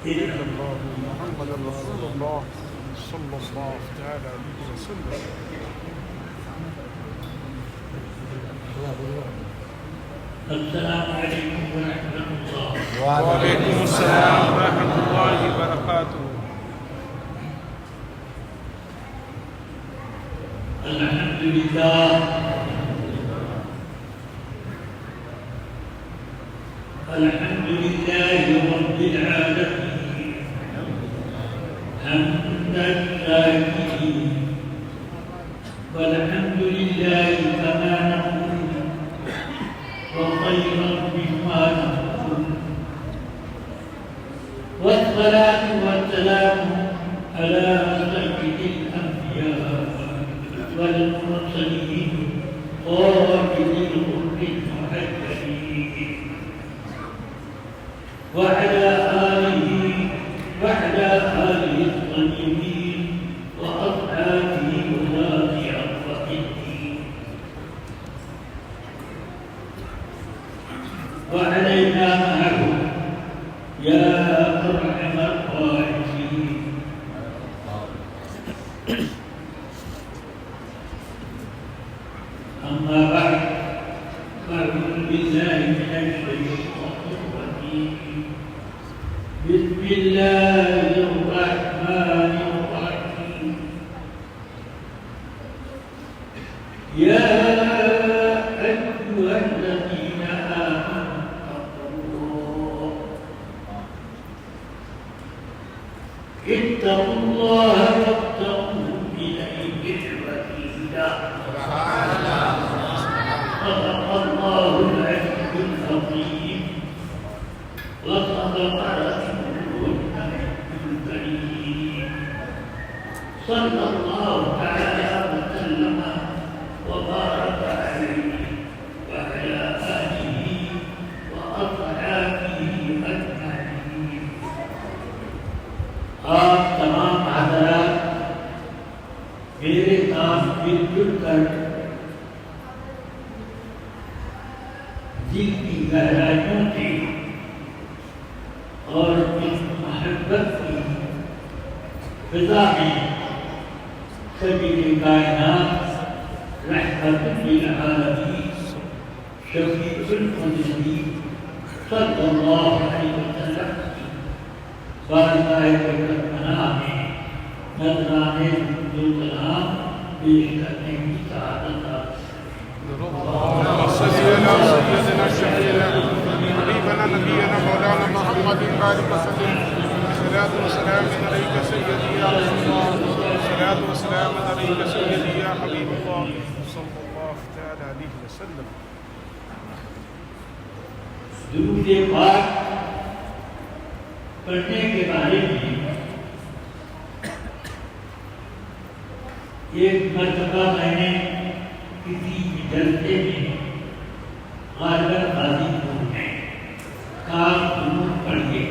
إلا الله محمد رسول الله صلى الله تعالى عليه وسلم. السلام عليكم ورحمة الله. وعليكم السلام ورحمة الله وبركاته. الحمد لله الحمد لله رب العالمين حمدا شاكرين والحمد لله كما نقول وخيرا مما نقول والصلاة والسلام على سيد الأنبياء والمرسلين قائد الغر المحجلين وعلى آله الطيبين وأصحابه وذات عرفة الدين وعلينا معهم يا أرحم الراحمين. أما بعد فأعوذ بالله من الشيطان الرجيم. بسم الله الرحمن الرحيم. يا أيها الذين آمنوا اتقوا الله وابتغوا إليه الوسيلة. صدق الله العلي العظيم وصدق رسوله النبي الكريم صلى الله تعالى وسلم وبارك عليه وعلى آله وأصحابه أجمعين. آپ تمام حضرات میرے ساتھ مل جل کر دل کی گہرائیوں سے اور اس محبت کی فضا میں سبیل کائنات رحمت للعالمین شفیع المذنبین صلی اللہ علیہ وسلم کی بارگاہ برکت پناہ میں نذرانے کلام پیش کرنے کی سعادت حاصل. اللهم صل على سيدنا شفيعنا حبيبنا نبينا مولانا محمد وآله وسلم. صلاة وسلام عليك سيدي يا رسول الله. صلاة وسلام عليك سيدي يا حبيب الله صلى الله تعالى عليه وسلم. درود پاک پڑھنے کے بارے میں ایک مرتبہ میں نے کسی جلسے میں غالباً غازی پور میں کام ضرور پڑھیے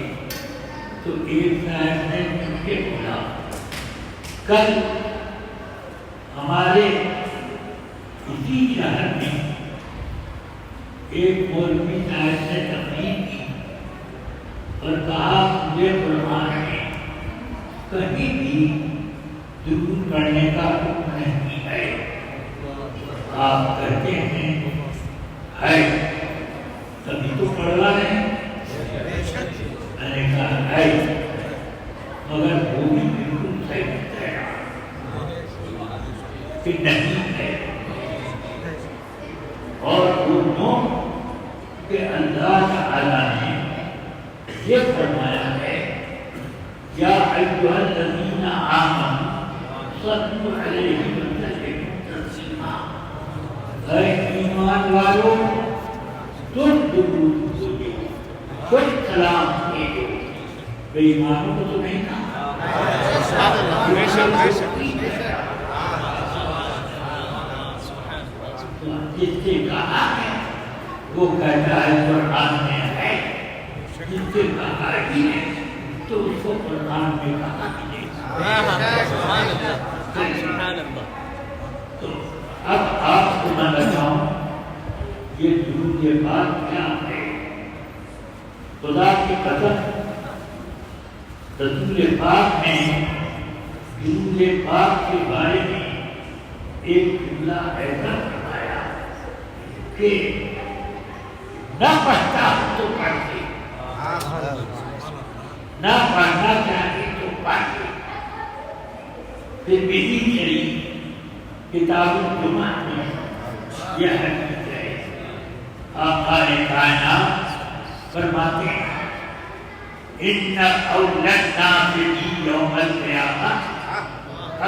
تو ایک صاحب نے مجھ سے بولا کل ہمارے اسی شہر میں ایک مولوی صاحب نے تقریر کی اور کہا مجھے قرآن میں کہیں بھی درود پڑھنے کا حکم نہیں ہے. آپ کہتے ہیں ہے تبھی تو پڑھوا ہے. میں نے کہا ہے مگر وہ بھی بالکل صحیح ہے کہ نہیں ہے. اور اردو کے اللہ تعالیٰ نے یہ فرمایا ہے یا ایھا الذین آمنوا صلوا علیہ وسلموا تسلیما. اے ایمان والو تم درود بھیجو خود سلام بھیجو. بے ایمانوں کو تو نہیں کہا. جس سے کہا ہے وہ کہتا ہے قرآن میں ہے. جس سے کہا ہی ہے تو اس کو قرآن میں کہا ہی نہیں. تو اب آپ کو میں بتاؤں یہ درود پاک کیا ہے. خدا کی قسم رسول پاک نے درود پاک کے بارے میں ایک جملہ ایسا فرمایا کہ نہ پڑھتا تو پڑھتے، نہ پڑھنا چاہتے تو پڑھتے۔ پھر میری شریف کتاب الجمعہ میں یہ حدیث ہے، آقا کائنات فرماتے ہیں ان اول الناس بی یوم القیامہ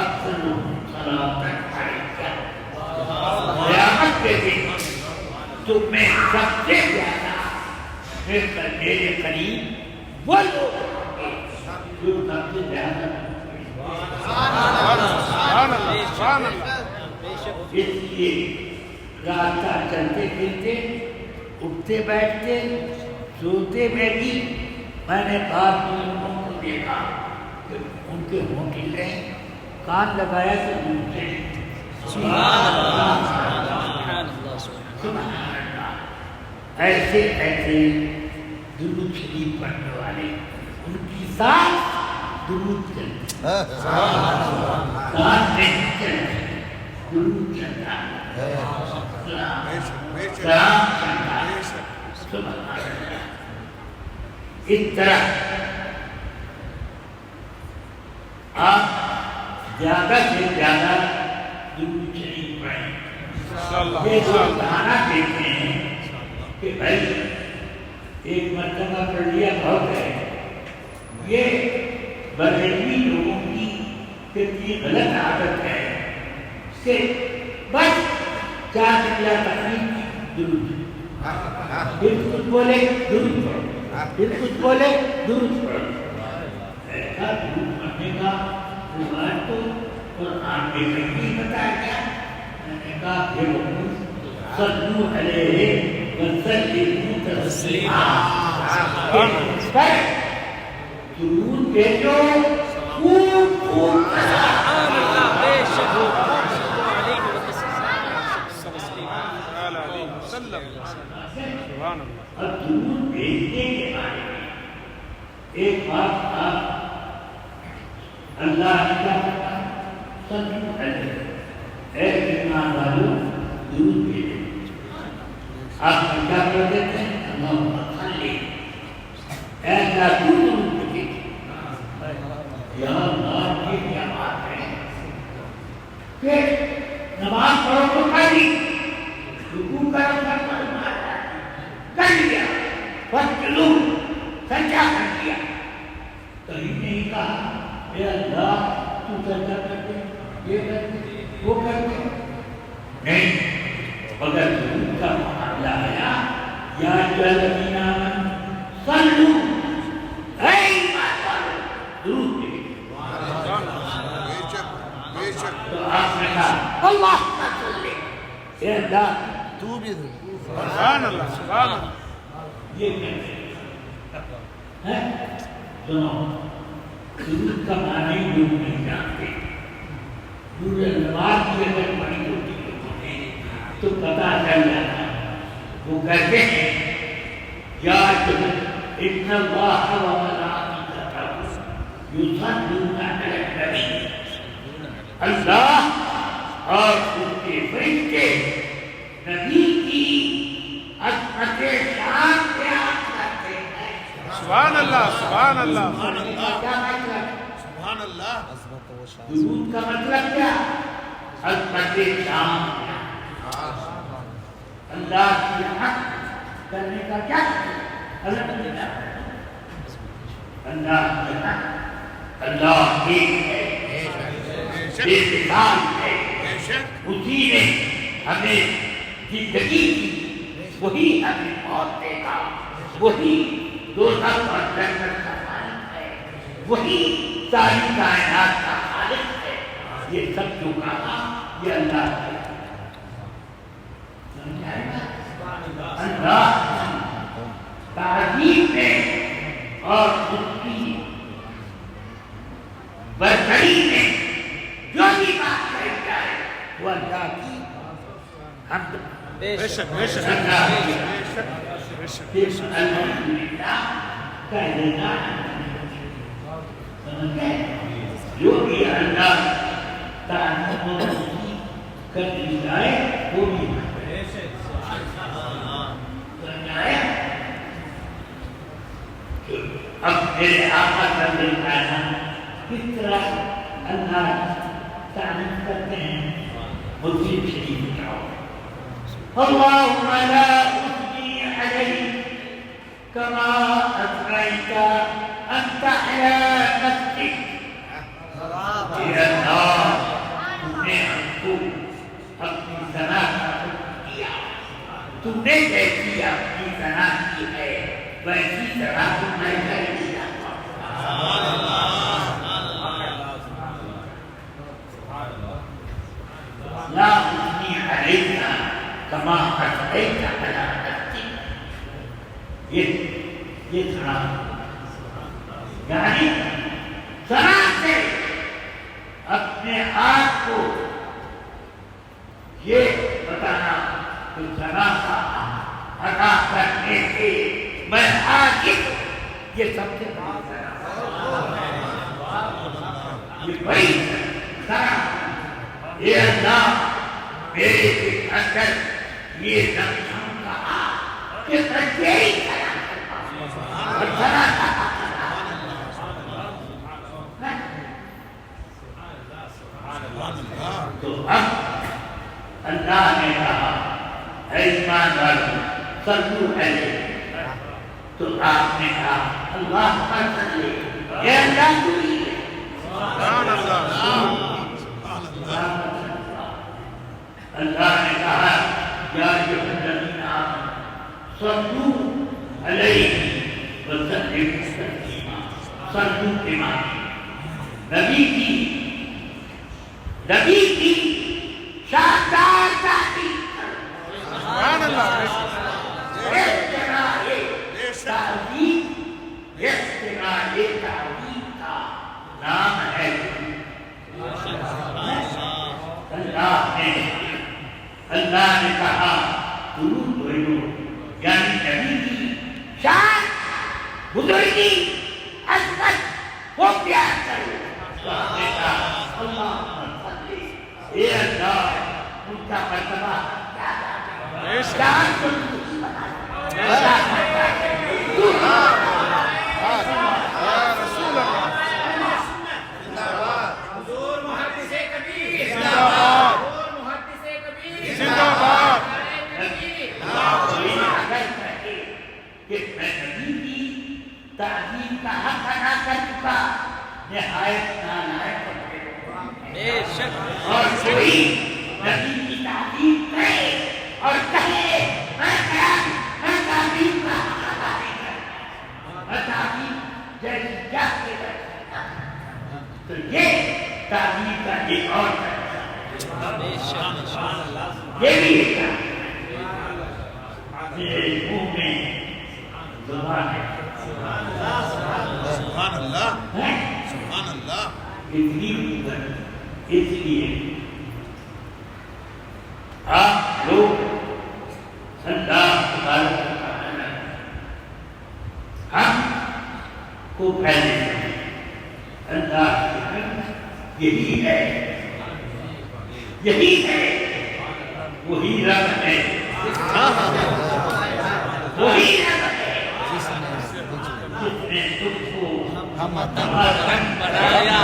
اکثرهم صلاۃ علیک۔ قیامت کے دن تم میں سب سے زیادہ میرے قریب وہ لوگ ہوں گے جو سب سے زیادہ اس لیے راستہ چلتے پھرتے اٹھتے بیٹھتے سوتے میں بھی میں نے بعض لوگوں کو دیکھا کہ ان کے ہونٹ ہل رہے ہیں، کان لگایا تو دوسرے ایسے ایسے درود شریف پڑھنے والے ان کی ساتھ درود چلتے، ساتھ نہیں چلتے، درود چلتا سلام چلتا۔ اس طرح آپ زیادہ سے زیادہ درود شریف پڑھیں۔ یہ لوگ کہانا دیکھتے ہیں کہ بھائی ایک مرتبہ پڑھ لیا بہت ہے، یہ بریلوی لوگوں کی کتنی غلط عادت ہے کہ بس چار نکلا تقریب درود، پھر کچھ بولے درود پڑھو، پھر کچھ بولے درود پڑھو۔ ایسا درود پڑھنے کا روایت تو قرآن میں نہیں بتایا گیا۔ میں نے کہا کہ صلو علیہ وسلموا تسلیما، درود بھیجو خوب خوب۔ سبحان اللہ، بے شک اور درود بھیجنے کے بارے میں ایک بات آپ اللہ کا صلو علیہ، اے ایمان والو درود بھیجو۔ آپ کیا کر دیتے ہیں؟ اللہم صلی، ایسا درود بھیجو۔ یا اللہ یہ کیا بات ہے کہ نماز پڑھو تو پڑھی، رکوع کرو تو کر لیا، فَاسْجُدُوا سجدہ کر دیا، کہیں نہیں کہا اے اللہ تو سجدہ کر دے، یہ کر دے، وہ کر دے، نہیں، مگر درود کا معاملہ آیا یا الذین آمنوا صلوا، اے ایمان والو درود بھیجو۔ تو آپ نے کہا اللہ صلی، اے اللہ تو بھی سبحان اللہ، سبحان اللہ۔ یہ کہتے ہیں سنو، درود کا معنی لوگ نہیں جانتے۔ نماز کی اگر پڑھی ہوتی تو پتہ چل جاتا۔ وہ کہتے ہیں یا ان اللہ و ملائکتہ یصلون علی النبی، اللہ اور اس کے فرشتے نبی کی عظمت شان بیان کرتے ہیں۔ سبحان اللہ، سبحان اللہ، کیا مطلب؟ سبحان اللہ۔ درود کا مطلب کیا؟ عظمت شان، اللہ کی حق کرنے کا کیا؟ الحمدللہ، اللہ کی حق، اللہ ایک ہے، بے مثال ہے، اسی نے ہمیں زندگی دی، وہی ہمیں موت دے گا، وہی دوزخ اور جنت کا مالک ہے، وہی ساری کائنات کا خالق ہے۔ یہ سب جو کہا یہ اللہ ہے۔ اللہ تعظیم میں اور اس کی برتری میں جو بھی بات کہی جائے وہ اللہ کی حمد، بے شک، بے شک، اللہ کی بے شک، بے شک۔ صرف الحمدللہ کہہ دینا۔ جو بھی اللہ تعالیٰ کر دی جائے وہ بھی اب میرے آقا صلی اللہ علیہ وسلم کس طرح اللہ تعریف کرتے ہیں مسلم شریف اٹھاؤ اللہم لا اثنی علیک کما اثنیت انت علی نفسک اے اللہ تو نے ہم کو اپنی ثنا کا حکم دیا تو نے جیسی اپنی ثنا کی ہے ویسی طرح تو میں کر دیا لا اثنی علیک کما اثنیت علی نفسک یہ ثنا یعنی ثنا سے اپنے آپ کو یہ بتانا کہ ثنا کا ادا کرنے سے میں عاجز یہ سب سے بڑی یہ بڑی ثنا اے اللہ میرے اندر یہ نقصان کہا کہ میں تیری ثنا اور ثنا کا تو اب اللہ نے کہا اے ایمان والو صلو علیہ تو آپ نے کہا اللہ پر صلی اے اللہ تو ہی ہے اللہ نے کہا یا ایھا الذین آمنوا صلو علیہ وسلموا تسلیما صلو کے معنی نبی کی شاندار تعریف سبحان اللہ تعریف کا نام ہے اللہ نے کہا درود بھیجو یعنی نبی کی شان بزرگی عظمت وہ پیار کرو تو ہم نے کہا اللہ اے اللہ ان کا مرتبہ تعظیم کا حق ادا کر چکا نہایت نالائق اور کوئی نبی کی تعظیم کرے اور کہے میں تعظیم کا حق ادا نہیں کرتا میں تعظیم جیسی جاتے کرتا تو یہ تعظیم کا ایک اور یہ بھی ایک میرے منہ میں زبان ہے سبحان اللہ سبحان اللہ اس لیے آپ لوگ اللہ تبارک و تعالی ہم کو پہلے اللہ یہی ہے وہی رب ہے وہی رب ہے جس نے تم کو بنایا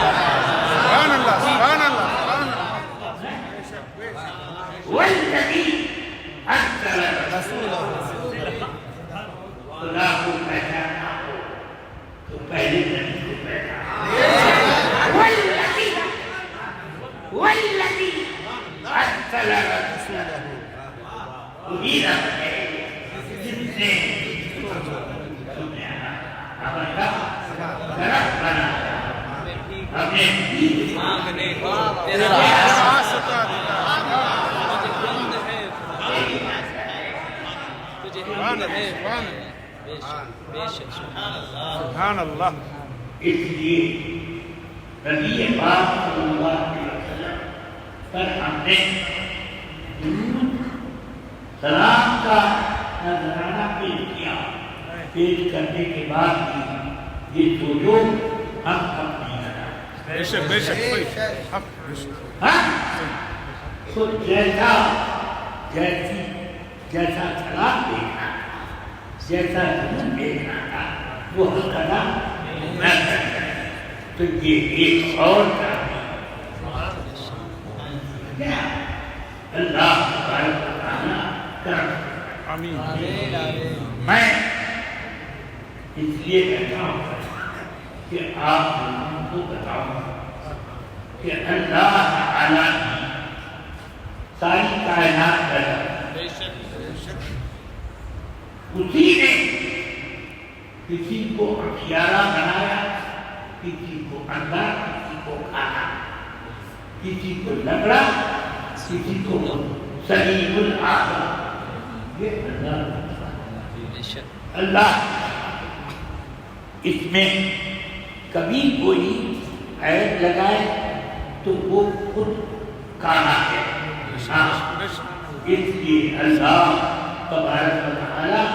سبحان اللہ سبحان اللہ والذی ارسل رسولہ خدا کو پہچانا ہو تو پہلے نبی کو پہچانا والذی ارسل رسولہ وہی رب ہے جس نے سبحان اللہ اس لیے نبی پاک صلی اللہ علیہ وسلم پر ہم نے درود سلام کا نذرانہ پیش کیا پیش کرنے کے بعد بھی یہ سوچو ہم اپنی بے شک بے شک صحیح حق بے شک ہاں تو جیسا سلام دیکھنا تھا، جیسا جنون دیکھنا تھا، وہ حق ادا نہ کرتا تو یہ ایک اور کیا اللہ تبارک و تعالیٰ کرم۔ آمین میں اس لیے کہتا ہوں کہ آپ لوگوں کو بتاؤں کہ اللہ تعالیٰ نے ساری کائنات پیدا اسی نے کسی کو ہتھیارہ بنایا، کسی کو اندھا، کسی کو کھانا، کسی کو لکڑا، کسی کو سلیم العاقل۔ یہ اللہ اس میں کبھی کوئی عیب لگائے تو وہ خود کانا ہے۔ اس لیے اللہ تبارک و تعالیٰ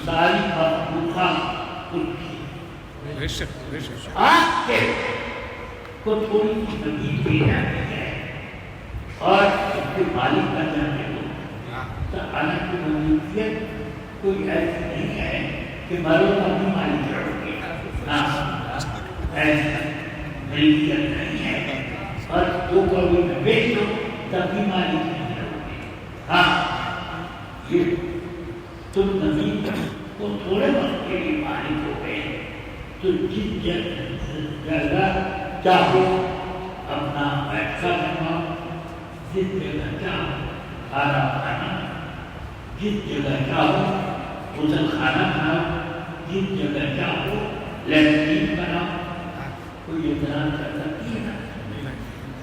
ساری مخلوقات بے شک بے شک آپ کے کو تھوڑی سی مزید دی جاتی ہے اور اس کے مالک بن جاتے ہو تو اللہ کی ملکیت کوئی ایسی نہیں ہے کہ مرو تب بھی مالک رہو گے، ایسا ملکیت نہیں ہے، اور جو کروڑ میں بیچ دو تب بھی مالک نہیں رہو گے۔ ہاں یہ تم نبی تو تھوڑے وقت کے لیے مالک ہو گئے، تو جس جگہ چاہو اپنا پیسہ بنواؤ، جس جگہ چاہو کھانا کھانا، جس جگہ چاہو غسل خانہ بناؤ، جس جگہ چاہو لیٹرین بناؤ۔ کوئی اعتراض کر سکتی ہے نا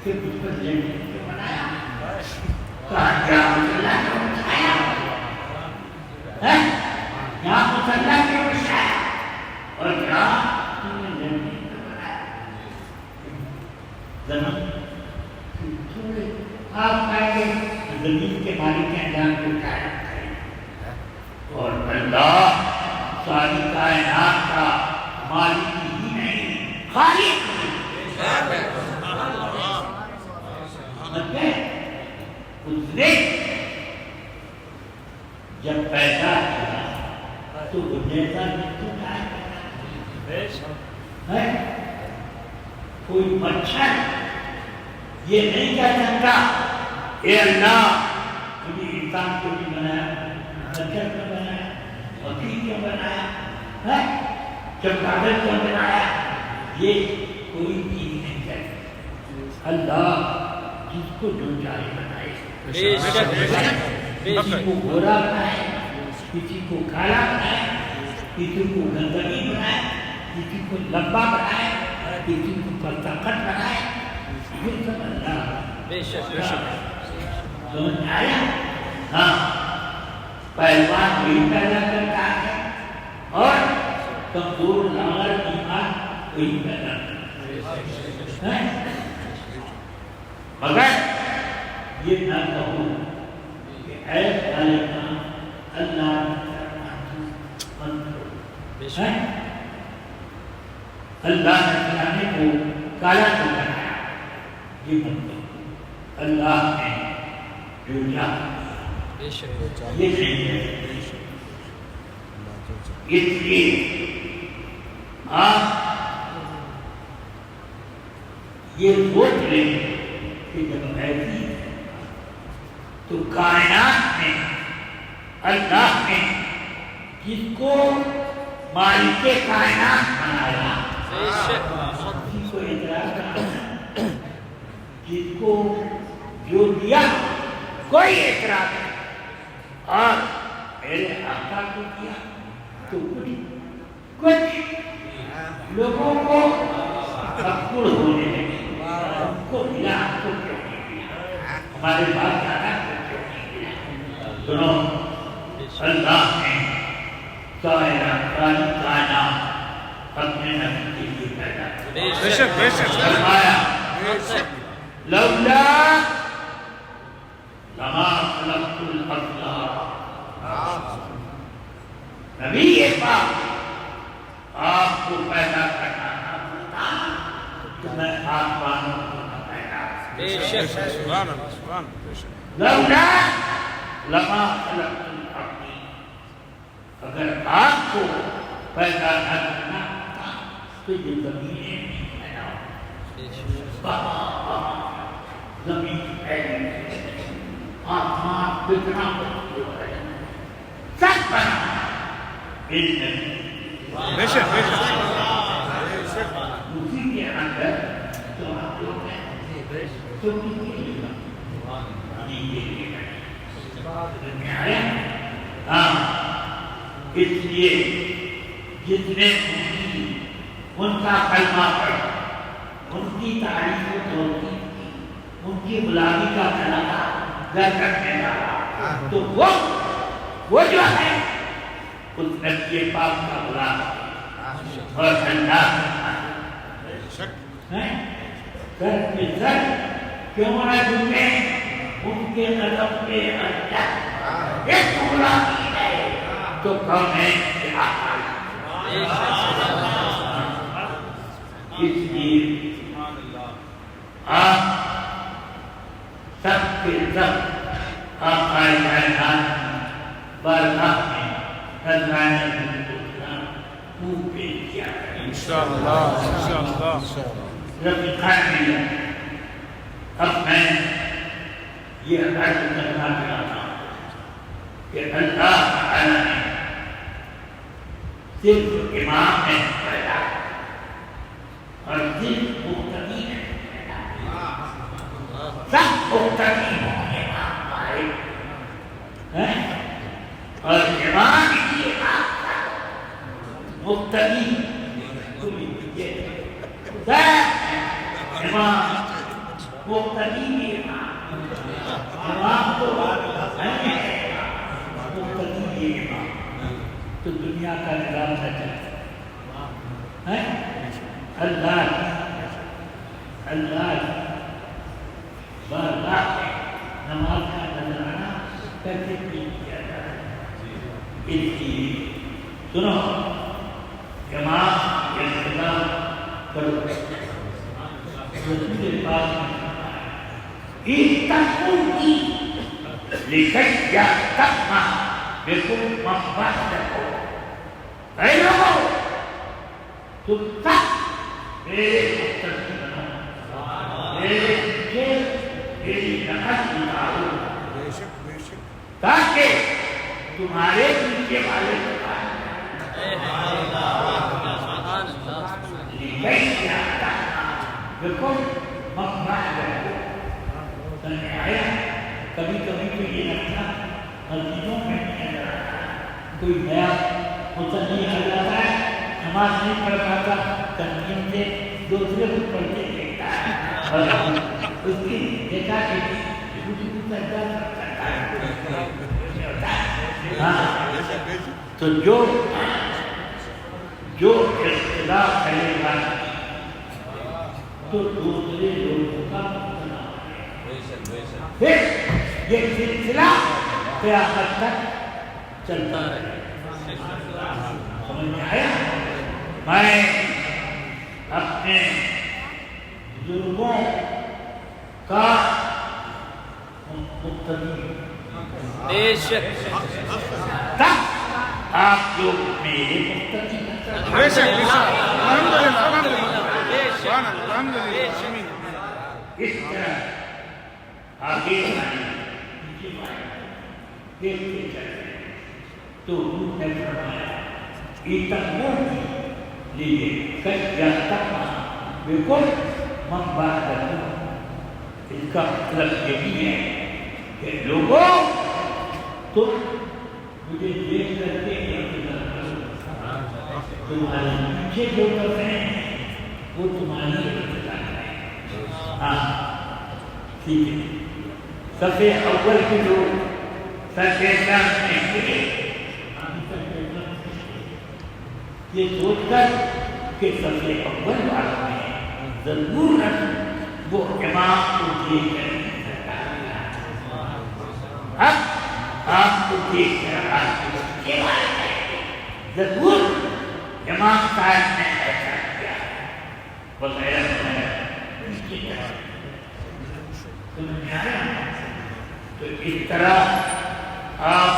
کہ اس پر لیٹرین کیوں بنایا؟ کہا کیا مسلح کیوں بچھایا؟ یہاں مسلح کیوں بچھایا؟ اور یہاں تم نے لیٹرین کیوں بنایا؟ زمین تھوڑے آپ کہیں گے زمین کے مالک کے انجام کو قائم کریں، اور اللہ ساری کائنات کا مالک ہی نہیں خالق اس نے جب پیدا کیا تو وہ جیسا ہے کوئی مچھر یہ نہیں کہہ سکتا اے اللہ مجھے انسان کو بھی بنایا، مچھر کو بنایا، مکھی کیوں بنایا، چمگادڑ کیوں بنایا؟ یہ کوئی چیز نہیں کہتا۔ اللہ جس کو جو چاہے بنائے، کسی کو گورا بنائے، کسی کو کالا بنائے، کسی کو گندگی بنائے، کسی کو لمبا بنائے، کسی کو پرتخت بنائے، یہ سب اللہ سمجھ آیا؟ ہاں پہلوان وہی پیدا کرتا ہے اور کمزور لاغر ایمان وہی پیدا کرتا ہے، مگر یہ نہ کہو کہ اے خالقاں اللہ نے اللہ نے فلانے کو کالا کیوں بنایا، یہ مطلب اللہ نے جو چاہا یہ نہیں ہے۔ اس لیے آپ یہ سوچ لیں کہ جب ایسی تو کائنات میں اللہ نے جس کو مالک کائنات بنایا، کسی کو اعتراض کرنا، جس کو جو دیا کوئی اعتراض نہیں، اور میرے آقا کو دیا تو کچھ لوگوں کو تکبر ہونے لگے، ہم کو ملا ہم کو کیوں نہیں ملا، ہمارے پاس جانا کو کیوں نہیں ملا۔ سنو اللہ نے ساری کائنات اپنے نبی کے لیے پیدا کی، فرمایا لولا لما خلقت الارض، نبی پاک آپ کو پیدا کرنا نہ سبحان اللہ سبحان اللہ لولا لما خلقت الارض، اگر آپ کو پیدا نہ کرنا تھا تو یہ زمینیں نہیں پیدا زمین پھیلی، آسمان کتنا سب بنا بے شک بے شک اسی کے اندر جو آپ لوگ ہیں تو اس لیے جتنے ان کا کلمہ پڑھا، ان کی تعریف و توحید کی، ان کی غلامی کا کلمہ گر کرنے والا، تو وہ جو ہے اس نبی پاک کا غلام اور اللہ سر کے سر کیوں نہ جھکے ان کے قدم پہ اللہ ایک غلامی ہے تو کم ہے اس لیے آپ سب کے سب آقا کائنات بارگاہ میں خزانہ منہ پہ کیا کریں انشاءاللہ انشاءاللہ رب کامل۔ اب میں یہ عرض کرنا چاہتا ہوں کہ اللہ تعالی نے صرف امام نے پیدا اور صرف مقتدی نے پیدا، سب مقتدی امام آئے ہیں اور امام کی امام مقتدی کوئی امام مقتدی امام تو مقتدی امام تو دنیا کا نظام نہ چلتا ہے۔ اللہ بارگاہ میں نماز کا نذرانہ کیسے کیا جاتا ہے؟ اس لیے سنو جماعت کے انتظام کرو۔ رسول پاک اتقونی لکی یأتما بکم مفاتحو، اے لوگو تم سب میرے مقتدی بنو، میرے پیچھے میری نقل اتارو تاکہ تمہارے پیچھے والے بالکل کبھی کبھی تو یہ لگتا مسجدوں میں کوئی نیا مصلی آ جاتا ہے، نماز نہیں پڑھ پاتا، تنظیم سے دوسرے کو پڑھتے دیکھتا ہے اور اس کی دیکھا کہ تو جو اختلاف کرے گا تو دوسرے لوگوں کا پھر یہ سلسلہ قیامت تک چلتا رہے۔ سمجھ میں آیا؟ میں اپنے بزرگوں کا مقتدی بے شک تب آپ لوگ میرے مقتدی بے شک الحمدللہ الحمدللہ الحمدللہ اس طرح آگے دیکھتے چلتے تو روح نے فرمایا اتقون لیے یأتما بکم من بعدکم، اس کا مطلب یہی ہے کہ لوگوں تم مجھے دیکھ کر کے تمہارے پیچھے جو کر رہے ہیں وہ تمہاری ابتدا ہے۔ ہاں ٹھیک ہے، صفحے اول کے لوگ صفحے سامنے کھڑے یہ سوچ کر کہ صفحے اول والوں میں ضرور وہ امام کو دیکھ کر اب آپ کو دیکھ کر ضرور امام صاحب نے ایسا کیا وغیرہ سمجھ آیا؟ تو اس طرح آپ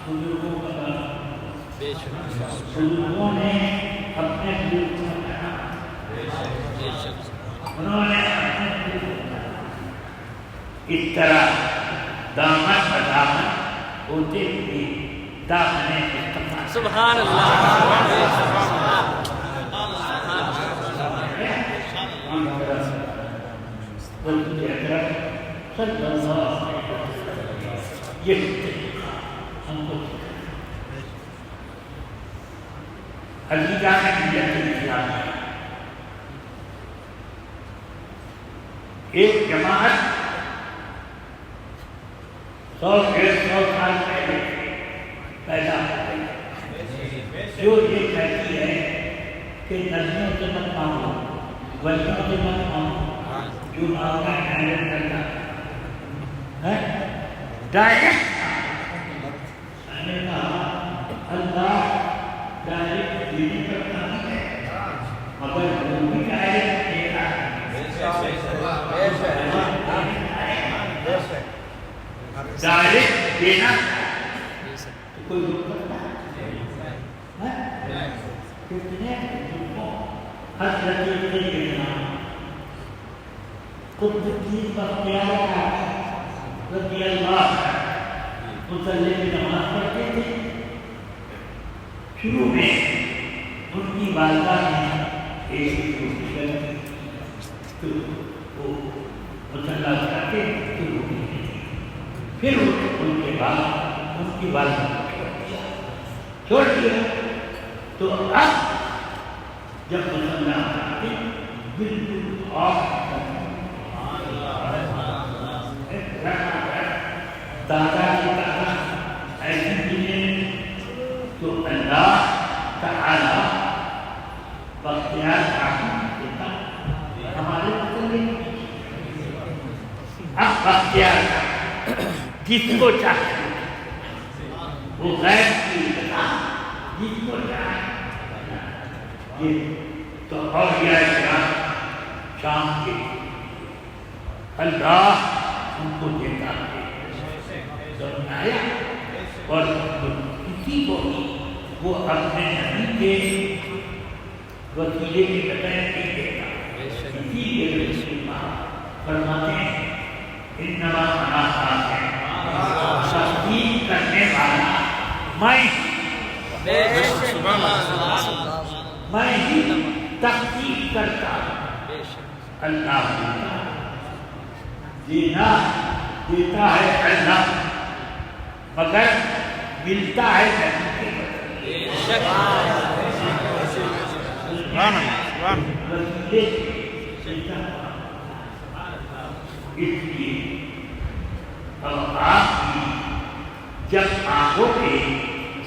بزرگوں کا بے شک بزرگوں نے اپنے بزرگوں کو کہا، بے شک انہوں نے اپنے بزرگوں کو کہا، اس طرح دامن بدامن ہوتے ہوئے دامن مصطفیٰ سبحان اللہ صلی اللہ علیہ وسلم یہ ہم کو علی جان ملت الاسلام ہے، ایک جماعت 100-150 سال پہلے پیدا ہو گئی جو یہ کہتی ہے کہ نبیوں سے مت مانگو، ولیوں سے مت مانگو، جو مانگا ڈائریکٹ کرنا ہے، ڈائریکٹ میں نے کہا اللہ ڈائریکٹ دینے کرتا نہیں ہے، مگر وہ بھی ڈائریکٹ دے رہا ہے، ڈائریکٹ دینا تو کوئی دکھ کرتا ہے، کتنے دکھوں حضرت سیدنا قطب الدین بختیار رضی اللہ مصلی کی نماز پڑھتے تھے، شروع میں ان کی والدہ نے ایسی کوشش کی تو وہ مصلی کرتے تو وہ پھر ان کے بعد ان کی والدہ چھوڑ دیا تو اب جب مصلی کرتے بالکل آف دادا کی دادا ایسی چیزیں تو اللہ تعالی بختیار دیتا ہمارے مطلب اب بختیار جس کو چاہتے وہ غیر کی جس کو چاہتے تو اولیاء کرام شام کے اللہ ان کو دیتا ہے سمجھایا، اور کسی کو وہ اپنے نبی کے وسیلے کے بغیر نہیں دیتا، اسی کے لیے فرماتے ہیں انما انا صادق، تصدیق کرنے والا میں ہی تصدیق کرتا ہوں، اللہ دینا دیتا ہے اللہ، مگر ملتا ہے نبی کے وسیلے اس لیے اب آپ کی جب آگو گے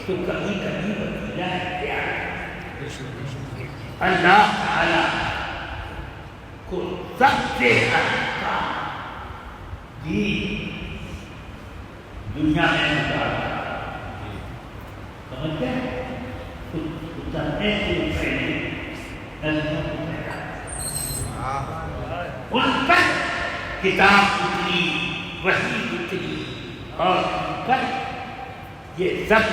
تو کبھی کبھی وسیلہ اختیار اللہ تعالی کو سب سے اچھا دنیا میں سمجھتے ہیں اترنے سے پہلے ان پر کتاب اتری، وحی اتری، اور ان پر یہ سب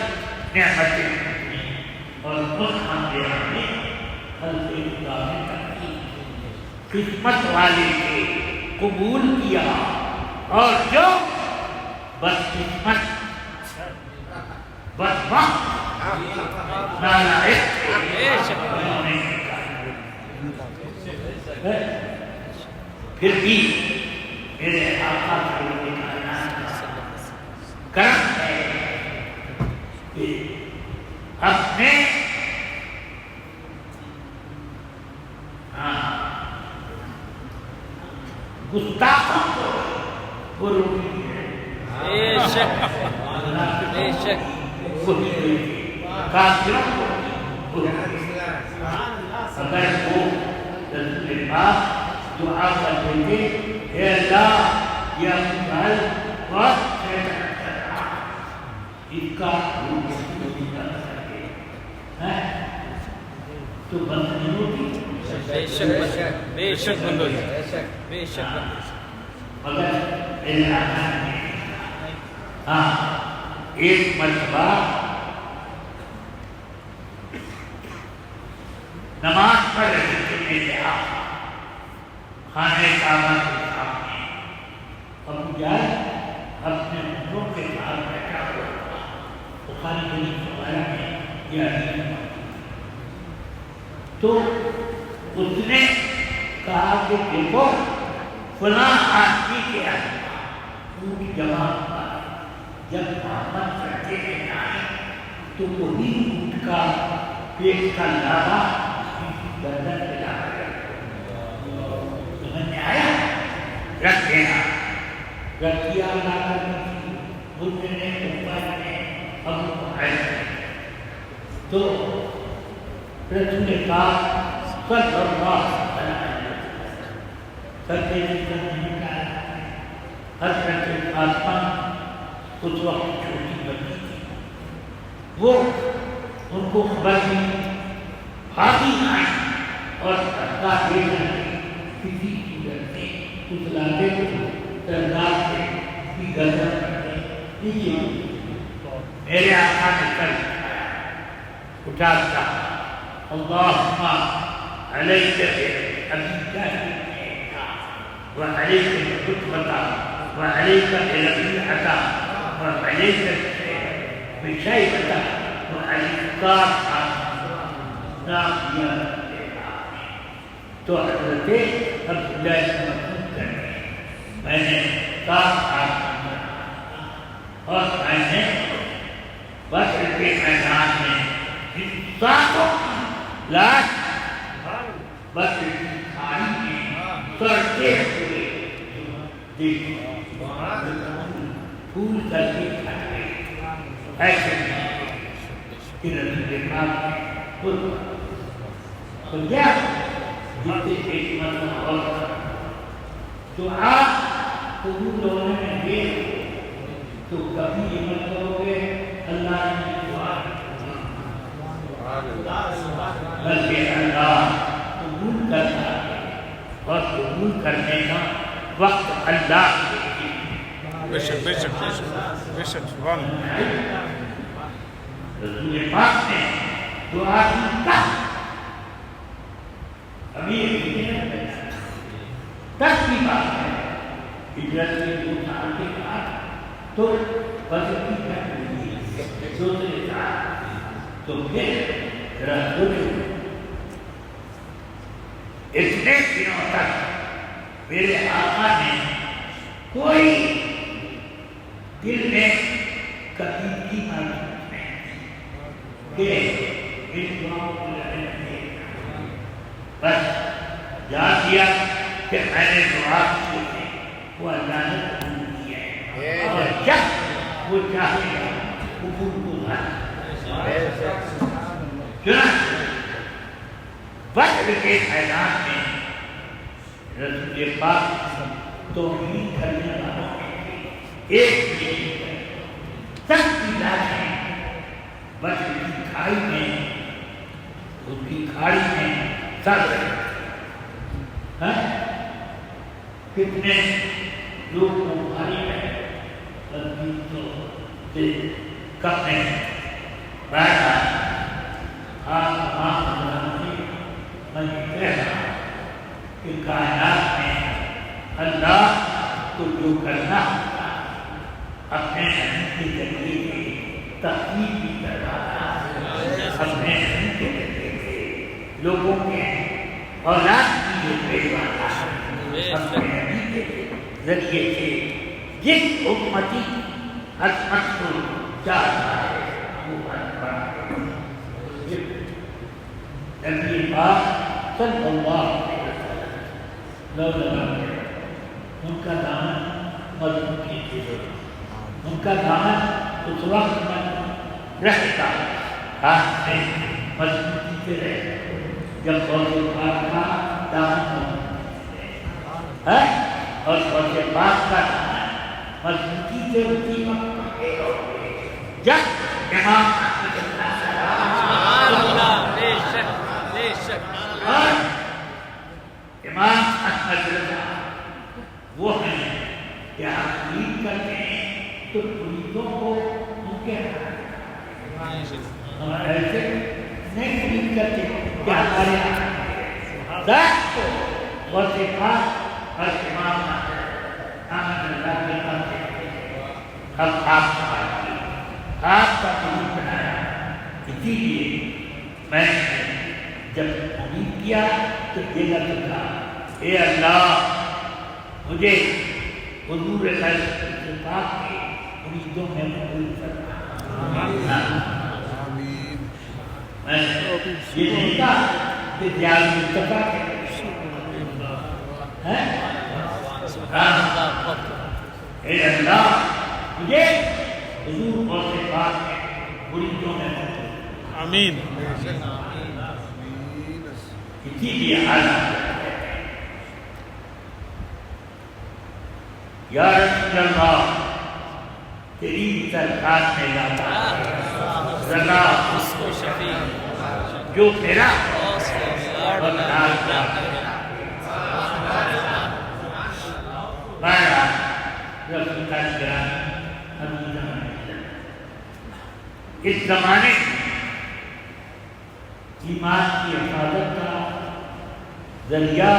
نعمتیں اتری، اور اس انبیاء نے خلق نے قسمت والے کے قبول کیا، اور جو بدقسمت بدبخت نالائق پھر بھی میرے آقا صلی اللہ علیہ وسلم کرم ہے کہ اپنے گستاخوں کو وہ روٹی بے شک بے شک کافروں کو اگر وہ رسول پاک دعا کرتے تھے اے اللہ یہ امثال بہت خیرات کر رہا اس کا تو بند نہیں ہوتی، بے شک بے شک بندو بے شک بندو مگر میرے آقا نے ہاں ایک مرتبہ نماز پڑھ رہے تھے میرے آقا خانہ کعبہ کے سامنے، ابو جہل اپنے عمروں کے ساتھ بیٹھا ہوا تھا۔ بخاری شریف وغیرہ میں یہ حدیث موجود ہے۔ تو اس نے کہا کہ دیکھو فلاں آدمی کے اونٹ جمع ہوا، جب محمد سڑکے میں آئے تو وہی اونٹ کا پیٹ کا لابا گردن پہ لا کر سمجھ میں آیا، رکھ دینا، رکھ دیا لا کر مجھ نے اوپر میں ابو بکر تو رسول پاک صلی اللہ علیہ وسلم سچے نہیں کہا حضرت فاطمہ اس وقت چھوٹی بچی تھی، وہ ان کو خبر دی، بھاگی آئی اور دھکا دے کر کسی صورت سے اس لادے کو سردار سے کی گردن کرتے دیجیے۔ میرے آقا نے کر اٹھاتا اللہم علیک ابی جہل وعلیک الخطبہ وعلیک الربیعہ وعلیک بشیبہ وعلیک نام دیا تو حضرت عبداللہ سے مقصود کرنے میں نے اور میں نے بدر کے میدان میں ساتوں لاش بدر کی کھائی میں سڑتے ہوئے پھول کر کے کھاتے ایسے کہ رسول پاک نے سمجھا جیسے ایک مرتبہ اور دعا قبول ہونے میں دیر تو کبھی یہ مت کرو گے اللہ نے دعا بلکہ اللہ قبول کرتا ہے اور قبول کرنے کا وقت اللہ بے شک بے شک بے شک بے شک سبحان اللہ۔ رسول پاک نے دعا کی ابھی تک کی بات ہے، ہجرت کے 2 سال کے بعد تو بدر کی جنگ ہوئی، دوسرے سال تو پھر رسول اتنے دنوں تک میرے آقا نے کوئی دل میں کبھی کی محسوس نہیں کہ اس دعاؤں کو لگنے بس یاد کیا کہ میں نے دعا کی ہے وہ اللہ نے قبول کیا ہے اور جب وہ چاہے گا قبول کو چنانچہ بدر کے میدان میں رسول پاک توحید کرنے والوں میں ایک سخت لاشیں بدر کی کھائی میں اس کی کھاڑی میں سڑ رہے کتنے لوگ کو ماری ہے سے کپنے بیٹھا میں کہہ رہا کہ کائنات میں اللہ کو جو کرنا ہوتا اپنے نبی کے ذریعے تحقیق بھی کرواتا اپنے نبی کے ذریعے لوگوں کے اولاد کی جو پیشواتا اپنے نبی کے ذریعے سے جس امتی عظمت کو چاہتا ہے وہ نبی پاک صلی اللہ علیہ وسلم لو لگا ان کا دامن مضبوط کیجیے، ان کا دامن اس وقت میں رہتا ہاتھ میں مضبوطی سے رہے جب غوث پاک کا دامن ہے اور غوث پاک کا دامن مضبوطی سے اسی وقت جب امام امام احمد رضا وہ ہیں تو مریدوں کو ان کے ایسے نہیں امید کرتے کہ ہمارے ذات کو وصفات اور امام احمد اللہ کے پاس اب آپ کا امید بنایا. اسی لیے میں جب امید کیا تو یہ لفظ تھا اے اللہ مجھے حضور خیر پاک کے امیدوں میں قبول فرما. میں یہ نہیں کہا کہ دیار مصطفیٰ ہے اے اللہ مجھے حضور اور پاک کے امیدوں میں قبول. آمین. اسی لیے حالات یا رسول اللہ تیری سرکار میں لاتا ذرا اس کو شفیع جو تیرا اس زمانے ایمان کی حفاظت کا ذریعہ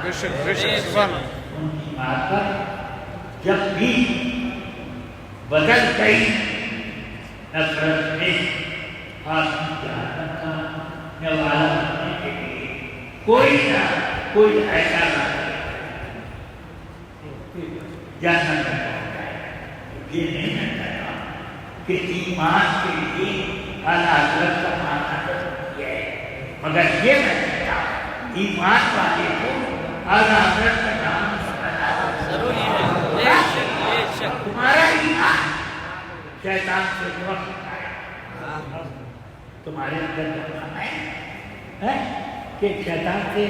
بے شک بے شک سبحان اللہ. ان کی معرفت جب بھی بدل گئی نفرت میں آدمی جہنم کا نوالا بننے کے لیے کوئی ایسا نہ جہنم میں پہنچائے. یہ نہیں کہتا کہ ایمان کے لیے اعلیٰ حضرت کا ماننا ضروری ہے، مگر یہ میں کہتا ایمان والے کو اعلیٰ حضرت کا نام ضروری ہے. بے شک بے شک. تمہارا ایمان شیطان سے وقت آیا تمہارے اندر جانا ہے کہ شیطان سے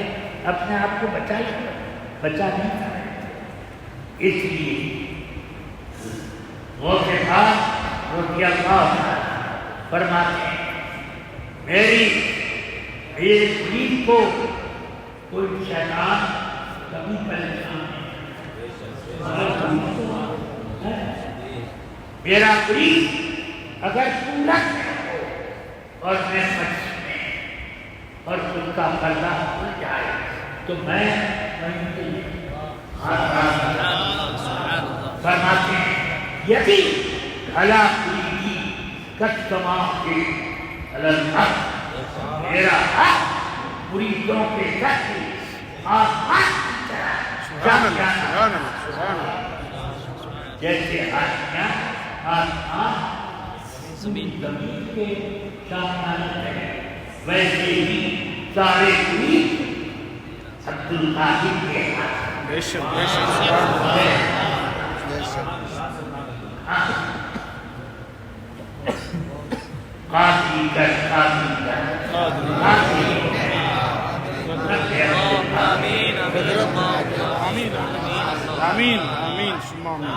اپنے آپ کو بچا نہیں سکتے. اس لیے غوث پاک رضی اللہ فرماتے ہیں میرے مرید کو کوئی شیطان کبھی پریشان نہیں. میرا مرید اگر پورا اور میں اور خود کا پردہ ہو جائے تو میں فرماتے ہیں یدی بھلا مریدی کتما کے الحق میرا حق مریدوں کے ساتھ آسمان کی طرح جیسے آسمان زمین کے سامنے ہے ویسے ہی سارے مرید عبدالقادر کے ہاتھ. بے شک بے شک سبحان اللہ. قاضی کر آمین آمین آمین آمین ثم آمین.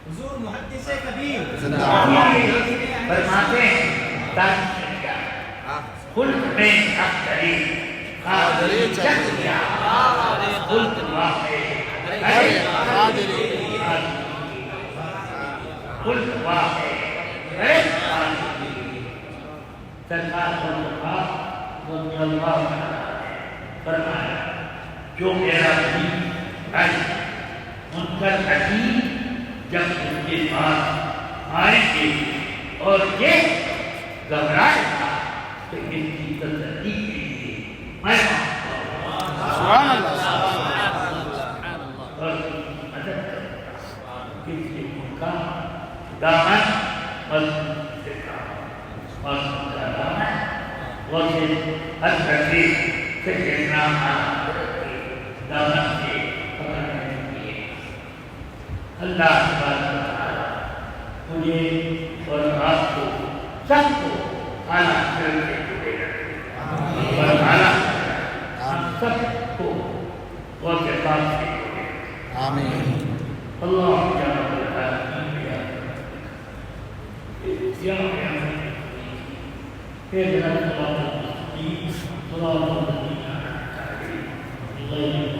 حضور محدث کبیر فرماتے ہیں خلق میں اختری قادری چکیا خلق واحد خلق واحد سرکار رضی اللہ فرمایا جو میرا دین ہے منکر نکیر جب ان کے پاس آئیں گے اور یہ گھبرائے گا تو ان کی تسلی کے لیے میں سبحان اللہ. اور مدد کرتا اس لیے ان کا دامن مضبوط سے کام اور ان کا دامن وہ ہر گھٹے سے کہنا دامن سے پکڑنے کے لیے اللہ تعالیٰ مجھے اور آپ کو سب کو اعلیٰ کر کے جڑے رکھے اور اعلیٰ ہم سب کو غوث پاک سے جڑے رکھے. آمین. اللہ جل وعلا اهدنا الصراط المستقيم صراط الذين أنعمت عليهم غير